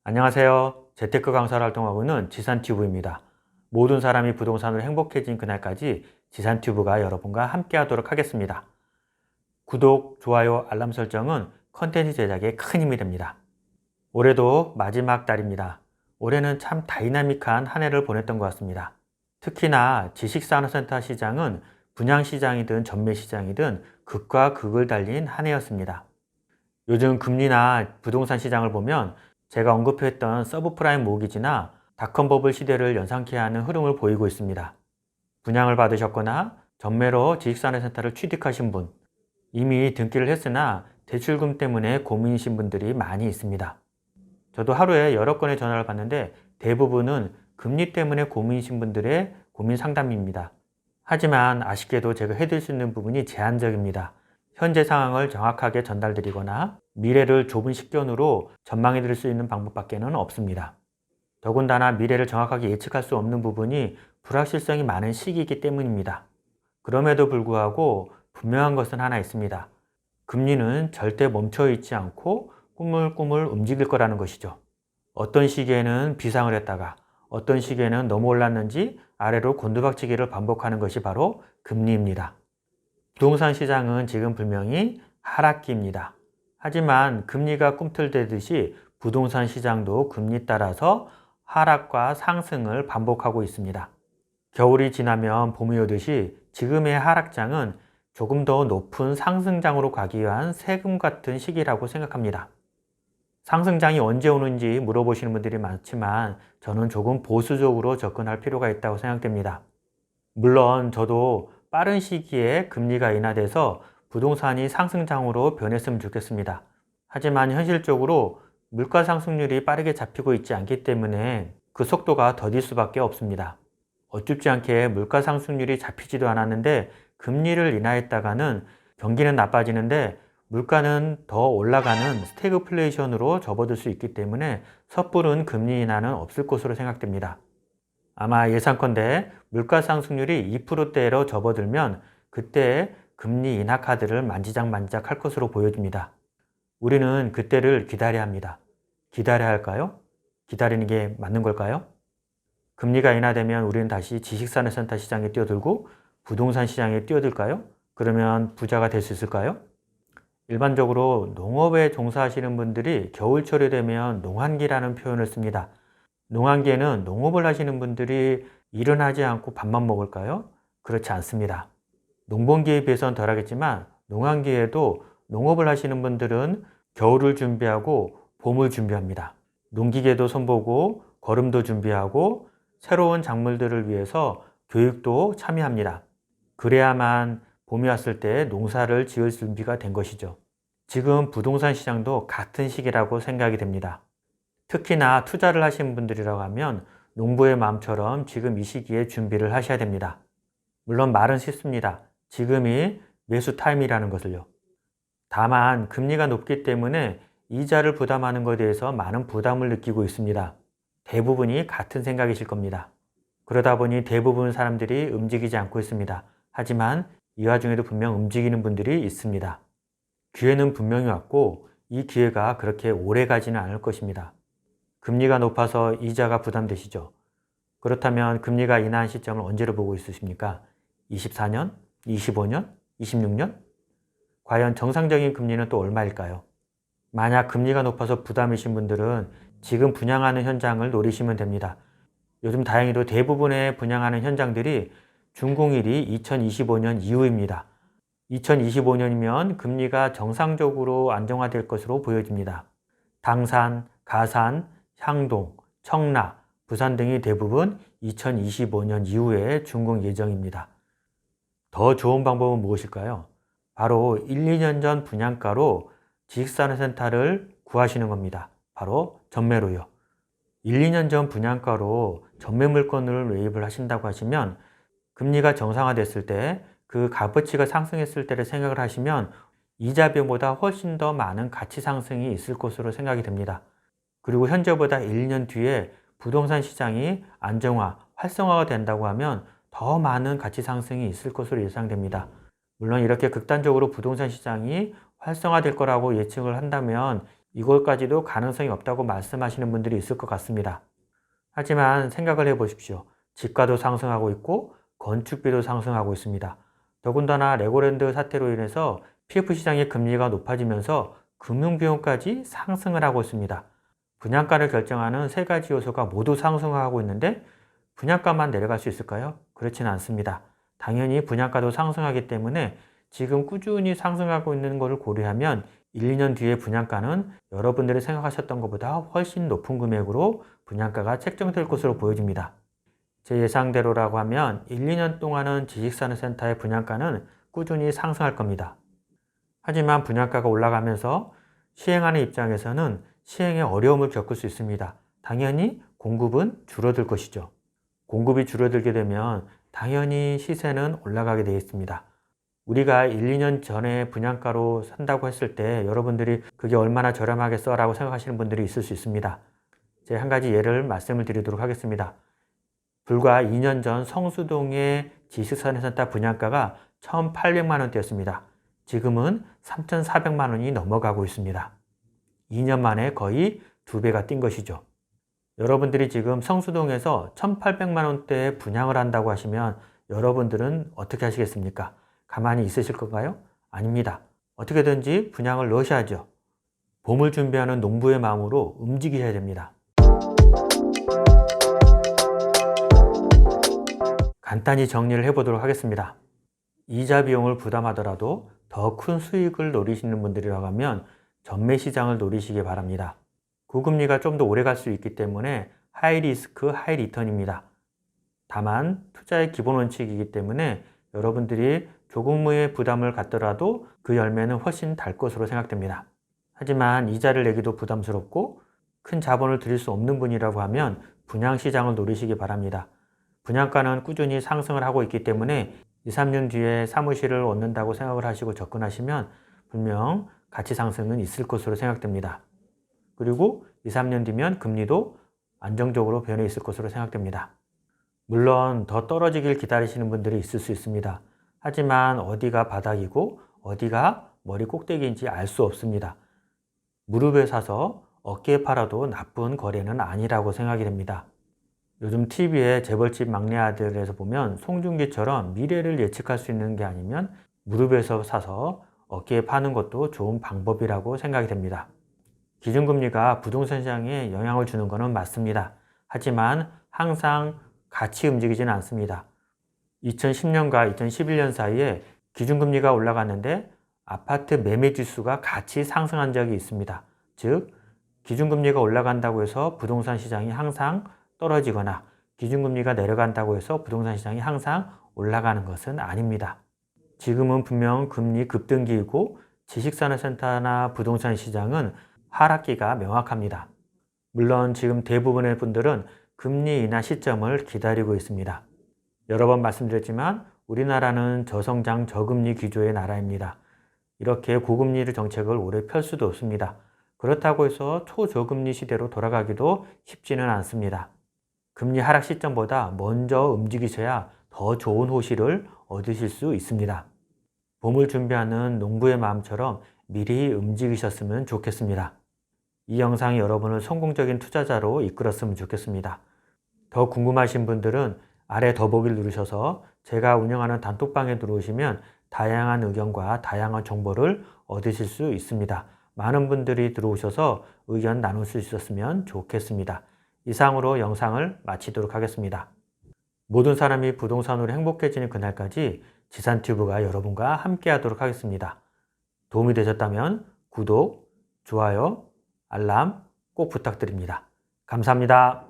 안녕하세요. 재테크 강사로 활동하고 있는 지산튜브입니다. 모든 사람이 부동산으로 행복해진 그날까지 지산튜브가 여러분과 함께 하도록 하겠습니다. 구독, 좋아요, 알람 설정은 컨텐츠 제작에 큰 힘이 됩니다. 올해도 마지막 달입니다. 올해는 참 다이나믹한 한 해를 보냈던 것 같습니다. 특히나 지식산업센터 시장은 분양시장이든 전매시장이든 극과 극을 달린 한 해였습니다. 요즘 금리나 부동산 시장을 보면 제가 언급했던 서브프라임 모기지나 닷컴버블 시대를 연상케 하는 흐름을 보이고 있습니다. 분양을 받으셨거나 전매로 지식산업센터를 취득하신 분, 이미 등기를 했으나 대출금 때문에 고민이신 분들이 많이 있습니다. 저도 하루에 여러 건의 전화를 받는데 대부분은 금리 때문에 고민이신 분들의 고민 상담입니다. 하지만 아쉽게도 제가 해드릴 수 있는 부분이 제한적입니다. 현재 상황을 정확하게 전달드리거나 미래를 좁은 식견으로 전망해 드릴 수 있는 방법밖에는 없습니다. 더군다나 미래를 정확하게 예측할 수 없는 부분이 불확실성이 많은 시기이기 때문입니다. 그럼에도 불구하고 분명한 것은 하나 있습니다. 금리는 절대 멈춰 있지 않고 꾸물꾸물 움직일 거라는 것이죠. 어떤 시기에는 비상을 했다가 어떤 시기에는 너무 올랐는지 아래로 곤두박치기를 반복하는 것이 바로 금리입니다. 부동산 시장은 지금 분명히 하락기입니다. 하지만 금리가 꿈틀대듯이 부동산 시장도 금리 따라서 하락과 상승을 반복하고 있습니다. 겨울이 지나면 봄이 오듯이 지금의 하락장은 조금 더 높은 상승장으로 가기 위한 세금 같은 시기라고 생각합니다. 상승장이 언제 오는지 물어보시는 분들이 많지만 저는 조금 보수적으로 접근할 필요가 있다고 생각됩니다. 물론 저도 빠른 시기에 금리가 인하돼서 부동산이 상승장으로 변했으면 좋겠습니다. 하지만 현실적으로 물가 상승률이 빠르게 잡히고 있지 않기 때문에 그 속도가 더딜 수밖에 없습니다. 어줍지 않게 물가 상승률이 잡히지도 않았는데 금리를 인하했다가는 경기는 나빠지는데 물가는 더 올라가는 스태그플레이션으로 접어들 수 있기 때문에 섣부른 금리 인하는 없을 것으로 생각됩니다. 아마 예상컨대 물가 상승률이 2%대로 접어들면 그때 금리 인하 카드를 만지작만지작 할 것으로 보여집니다. 우리는 그때를 기다려야 합니다. 기다려야 할까요? 기다리는 게 맞는 걸까요? 금리가 인하되면 우리는 다시 지식산업센터 시장에 뛰어들고 부동산 시장에 뛰어들까요? 그러면 부자가 될 수 있을까요? 일반적으로 농업에 종사하시는 분들이 겨울철이 되면 농한기라는 표현을 씁니다. 농한기에는 농업을 하시는 분들이 일은 하지 않고 밥만 먹을까요? 그렇지 않습니다. 농번기에 비해서는 덜하겠지만 농한기에도 농업을 하시는 분들은 겨울을 준비하고 봄을 준비합니다. 농기계도 손보고 거름도 준비하고 새로운 작물들을 위해서 교육도 참여합니다. 그래야만 봄이 왔을 때 농사를 지을 준비가 된 것이죠. 지금 부동산 시장도 같은 시기라고 생각이 됩니다. 특히나 투자를 하신 분들이라고 하면 농부의 마음처럼 지금 이 시기에 준비를 하셔야 됩니다. 물론 말은 쉽습니다. 지금이 매수 타임이라는 것을요. 다만 금리가 높기 때문에 이자를 부담하는 것에 대해서 많은 부담을 느끼고 있습니다. 대부분이 같은 생각이실 겁니다. 그러다 보니 대부분 사람들이 움직이지 않고 있습니다. 하지만 이 와중에도 분명 움직이는 분들이 있습니다. 기회는 분명히 왔고 이 기회가 그렇게 오래 가지는 않을 것입니다. 금리가 높아서 이자가 부담되시죠? 그렇다면 금리가 인하한 시점을 언제로 보고 있으십니까? 24년? 25년? 26년? 과연 정상적인 금리는 또 얼마일까요? 만약 금리가 높아서 부담이신 분들은 지금 분양하는 현장을 노리시면 됩니다. 요즘 다행히도 대부분의 분양하는 현장들이 준공일이 2025년 이후입니다. 2025년이면 금리가 정상적으로 안정화될 것으로 보여집니다. 당산, 가산, 향동, 청라, 부산 등이 대부분 2025년 이후에 준공 예정입니다. 더 좋은 방법은 무엇일까요? 바로 1, 2년 전 분양가로 지식산업센터를 구하시는 겁니다. 바로 전매로요. 1, 2년 전 분양가로 전매 물건을 매입을 하신다고 하시면 금리가 정상화됐을 때 그 값어치가 상승했을 때를 생각을 하시면 이자비용보다 훨씬 더 많은 가치 상승이 있을 것으로 생각이 됩니다. 그리고 현재보다 1, 2년 뒤에 부동산 시장이 안정화, 활성화가 된다고 하면 더 많은 가치 상승이 있을 것으로 예상됩니다. 물론 이렇게 극단적으로 부동산 시장이 활성화될 거라고 예측을 한다면 이걸까지도 가능성이 없다고 말씀하시는 분들이 있을 것 같습니다. 하지만 생각을 해보십시오. 집가도 상승하고 있고 건축비도 상승하고 있습니다. 더군다나 레고랜드 사태로 인해서 PF 시장의 금리가 높아지면서 금융비용까지 상승을 하고 있습니다. 분양가를 결정하는 세 가지 요소가 모두 상승하고 있는데 분양가만 내려갈 수 있을까요? 그렇지는 않습니다. 당연히 분양가도 상승하기 때문에 지금 꾸준히 상승하고 있는 것을 고려하면 1, 2년 뒤에 분양가는 여러분들이 생각하셨던 것보다 훨씬 높은 금액으로 분양가가 책정될 것으로 보여집니다. 제 예상대로라고 하면 1, 2년 동안은 지식산업센터의 분양가는 꾸준히 상승할 겁니다. 하지만 분양가가 올라가면서 시행하는 입장에서는 시행에 어려움을 겪을 수 있습니다. 당연히 공급은 줄어들 것이죠. 공급이 줄어들게 되면 당연히 시세는 올라가게 되어 있습니다. 우리가 1, 2년 전에 분양가로 산다고 했을 때 여러분들이 그게 얼마나 저렴하겠어 라고 생각하시는 분들이 있을 수 있습니다. 제가 한 가지 예를 말씀을 드리도록 하겠습니다. 불과 2년 전 성수동의 지식산업센터 분양가가 1,800만 원대였습니다. 지금은 3,400만 원이 넘어가고 있습니다. 2년 만에 거의 2배가 뛴 것이죠. 여러분들이 지금 성수동에서 1,800만 원대에 분양을 한다고 하시면 여러분들은 어떻게 하시겠습니까? 가만히 있으실 건가요? 아닙니다. 어떻게든지 분양을 넣으셔야죠. 봄을 준비하는 농부의 마음으로 움직이셔야 됩니다. 간단히 정리를 해보도록 하겠습니다. 이자 비용을 부담하더라도 더 큰 수익을 노리시는 분들이라고 하면 전매 시장을 노리시기 바랍니다. 고금리가 좀 더 오래 갈 수 있기 때문에 하이 리스크, 하이 리턴입니다. 다만 투자의 기본 원칙이기 때문에 여러분들이 조금의 부담을 갖더라도 그 열매는 훨씬 달 것으로 생각됩니다. 하지만 이자를 내기도 부담스럽고 큰 자본을 들일 수 없는 분이라고 하면 분양시장을 노리시기 바랍니다. 분양가는 꾸준히 상승을 하고 있기 때문에 2, 3년 뒤에 사무실을 얻는다고 생각을 하시고 접근하시면 분명 가치 상승은 있을 것으로 생각됩니다. 그리고 2, 3년 뒤면 금리도 안정적으로 변해 있을 것으로 생각됩니다. 물론 더 떨어지길 기다리시는 분들이 있을 수 있습니다. 하지만 어디가 바닥이고 어디가 머리 꼭대기인지 알 수 없습니다. 무릎에 사서 어깨에 팔아도 나쁜 거래는 아니라고 생각이 됩니다. 요즘 TV에 재벌집 막내 아들에서 보면 송중기처럼 미래를 예측할 수 있는 게 아니면 무릎에서 사서 어깨에 파는 것도 좋은 방법이라고 생각이 됩니다. 기준금리가 부동산 시장에 영향을 주는 것은 맞습니다. 하지만 항상 같이 움직이지는 않습니다. 2010년과 2011년 사이에 기준금리가 올라갔는데 아파트 매매 지수가 같이 상승한 적이 있습니다. 즉, 기준금리가 올라간다고 해서 부동산 시장이 항상 떨어지거나 기준금리가 내려간다고 해서 부동산 시장이 항상 올라가는 것은 아닙니다. 지금은 분명 금리 급등기이고 지식산업센터나 부동산 시장은 하락기가 명확합니다. 물론 지금 대부분의 분들은 금리 인하 시점을 기다리고 있습니다. 여러 번 말씀드렸지만 우리나라는 저성장 저금리 기조의 나라입니다. 이렇게 고금리 정책을 오래 펼 수도 없습니다. 그렇다고 해서 초저금리 시대로 돌아가기도 쉽지는 않습니다. 금리 하락 시점보다 먼저 움직이셔야 더 좋은 호실을 얻으실 수 있습니다. 봄을 준비하는 농부의 마음처럼 미리 움직이셨으면 좋겠습니다. 이 영상이 여러분을 성공적인 투자자로 이끌었으면 좋겠습니다. 더 궁금하신 분들은 아래 더보기를 누르셔서 제가 운영하는 단톡방에 들어오시면 다양한 의견과 다양한 정보를 얻으실 수 있습니다. 많은 분들이 들어오셔서 의견 나눌 수 있었으면 좋겠습니다. 이상으로 영상을 마치도록 하겠습니다. 모든 사람이 부동산으로 행복해지는 그날까지 지산튜브가 여러분과 함께 하도록 하겠습니다. 도움이 되셨다면 구독, 좋아요, 알람 꼭 부탁드립니다. 감사합니다.